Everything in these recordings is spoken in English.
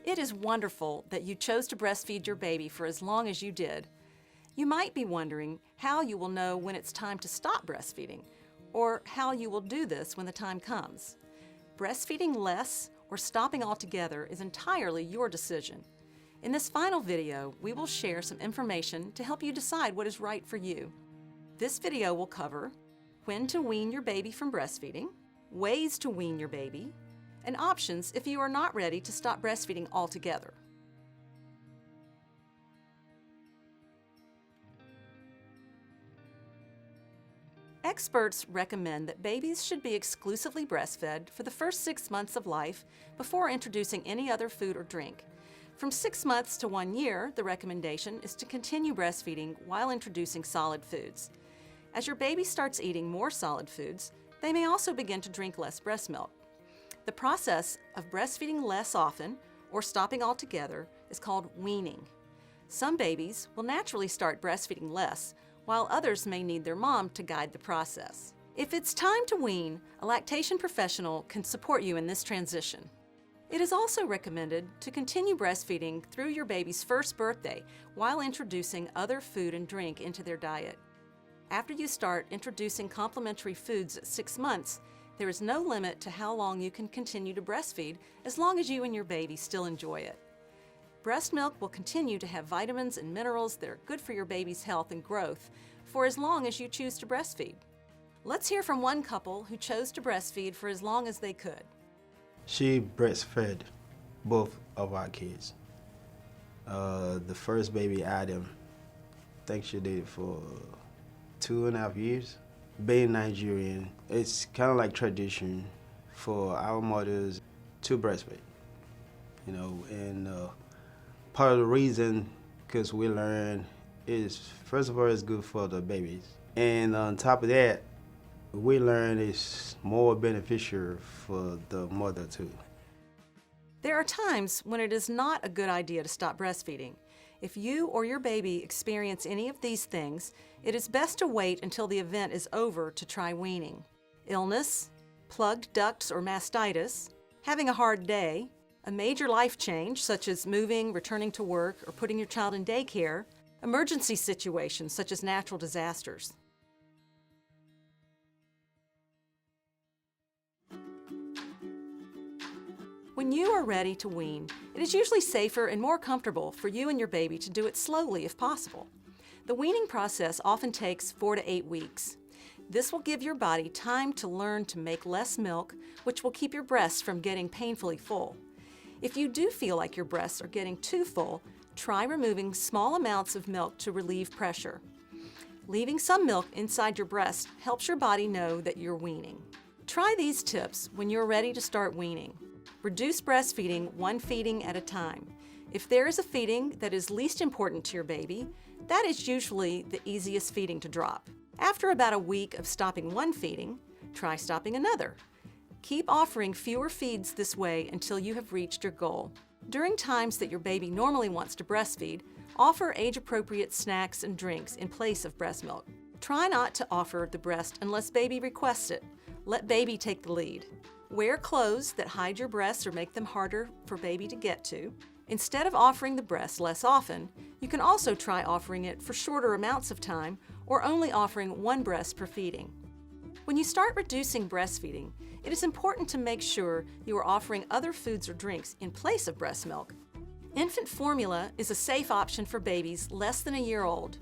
It is wonderful that you chose to breastfeed your baby for as long as you did. You might be wondering how you will know when it's time to stop breastfeeding, or how you will do this when the time comes. Breastfeeding less or stopping altogether is entirely your decision. In this final video, we will share some information to help you decide what is right for you. This video will cover when to wean your baby from breastfeeding, ways to wean your baby, and options if you are not ready to stop breastfeeding altogether. Experts recommend that babies should be exclusively breastfed for the first 6 months of life before introducing any other food or drink. From 6 months to 1 year, the recommendation is to continue breastfeeding while introducing solid foods. As your baby starts eating more solid foods, they may also begin to drink less breast milk. The process of breastfeeding less often or stopping altogether is called weaning. Some babies will naturally start breastfeeding less, while others may need their mom to guide the process. If it's time to wean, a lactation professional can support you in this transition. It is also recommended to continue breastfeeding through your baby's first birthday while introducing other food and drink into their diet. After you start introducing complementary foods at 6 months, there is no limit to how long you can continue to breastfeed as long as you and your baby still enjoy it. Breast milk will continue to have vitamins and minerals that are good for your baby's health and growth for as long as you choose to breastfeed. Let's hear from one couple who chose to breastfeed for as long as they could. She breastfed both of our kids. The first baby, Adam, I think she did it for 2.5 years. Being Nigerian, it's kind of like tradition for our mothers to breastfeed, and part of the reason, because we learn, is first of all, it's good for the babies. And on top of that, we learn it's more beneficial for the mother too. There are times when it is not a good idea to stop breastfeeding. If you or your baby experience any of these things, it is best to wait until the event is over to try weaning. Illness, plugged ducts or mastitis, having a hard day, a major life change such as moving, returning to work, or putting your child in daycare, emergency situations such as natural disasters. When you are ready to wean, it is usually safer and more comfortable for you and your baby to do it slowly if possible. The weaning process often takes 4 to 8 weeks. This will give your body time to learn to make less milk, which will keep your breasts from getting painfully full. If you do feel like your breasts are getting too full, try removing small amounts of milk to relieve pressure. Leaving some milk inside your breast helps your body know that you're weaning. Try these tips when you're ready to start weaning. Reduce breastfeeding 1 feeding at a time. If there is a feeding that is least important to your baby, that is usually the easiest feeding to drop. After about a week of stopping 1 feeding, try stopping another. Keep offering fewer feeds this way until you have reached your goal. During times that your baby normally wants to breastfeed, offer age-appropriate snacks and drinks in place of breast milk. Try not to offer the breast unless baby requests it. Let baby take the lead. Wear clothes that hide your breasts or make them harder for baby to get to. Instead of offering the breast less often, you can also try offering it for shorter amounts of time or only offering 1 breast per feeding. When you start reducing breastfeeding, it is important to make sure you are offering other foods or drinks in place of breast milk. Infant formula is a safe option for babies less than a year old.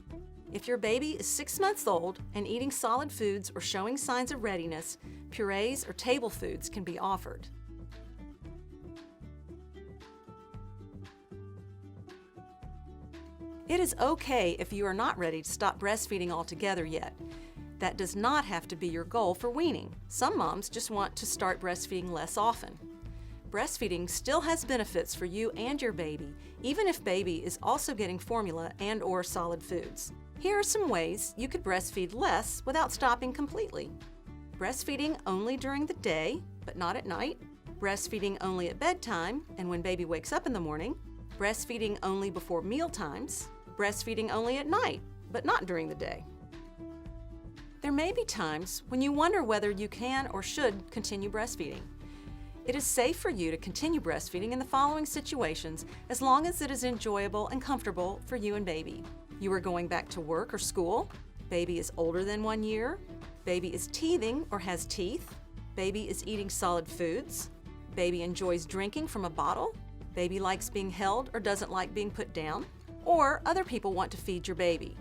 If your baby is 6 months old and eating solid foods or showing signs of readiness, purees or table foods can be offered. It is okay if you are not ready to stop breastfeeding altogether yet. That does not have to be your goal for weaning. Some moms just want to start breastfeeding less often. Breastfeeding still has benefits for you and your baby, even if baby is also getting formula and/or solid foods. Here are some ways you could breastfeed less without stopping completely. Breastfeeding only during the day, but not at night. Breastfeeding only at bedtime and when baby wakes up in the morning. Breastfeeding only before meal times. Breastfeeding only at night, but not during the day. There may be times when you wonder whether you can or should continue breastfeeding. It is safe for you to continue breastfeeding in the following situations as long as it is enjoyable and comfortable for you and baby. You are going back to work or school. Baby is older than 1 year. Baby is teething or has teeth. Baby is eating solid foods. Baby enjoys drinking from a bottle. Baby likes being held or doesn't like being put down. Or other people want to feed your baby.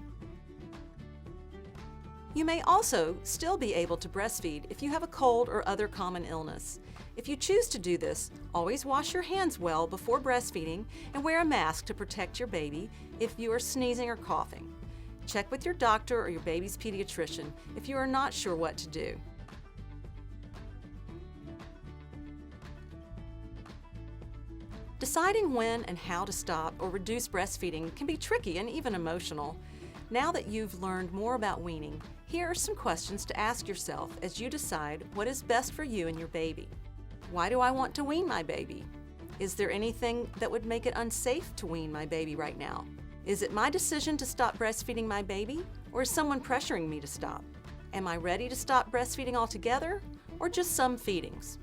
You may also still be able to breastfeed if you have a cold or other common illness. If you choose to do this, always wash your hands well before breastfeeding and wear a mask to protect your baby if you are sneezing or coughing. Check with your doctor or your baby's pediatrician if you are not sure what to do. Deciding when and how to stop or reduce breastfeeding can be tricky and even emotional. Now that you've learned more about weaning, here are some questions to ask yourself as you decide what is best for you and your baby. Why do I want to wean my baby? Is there anything that would make it unsafe to wean my baby right now? Is it my decision to stop breastfeeding my baby, or is someone pressuring me to stop? Am I ready to stop breastfeeding altogether, or just some feedings?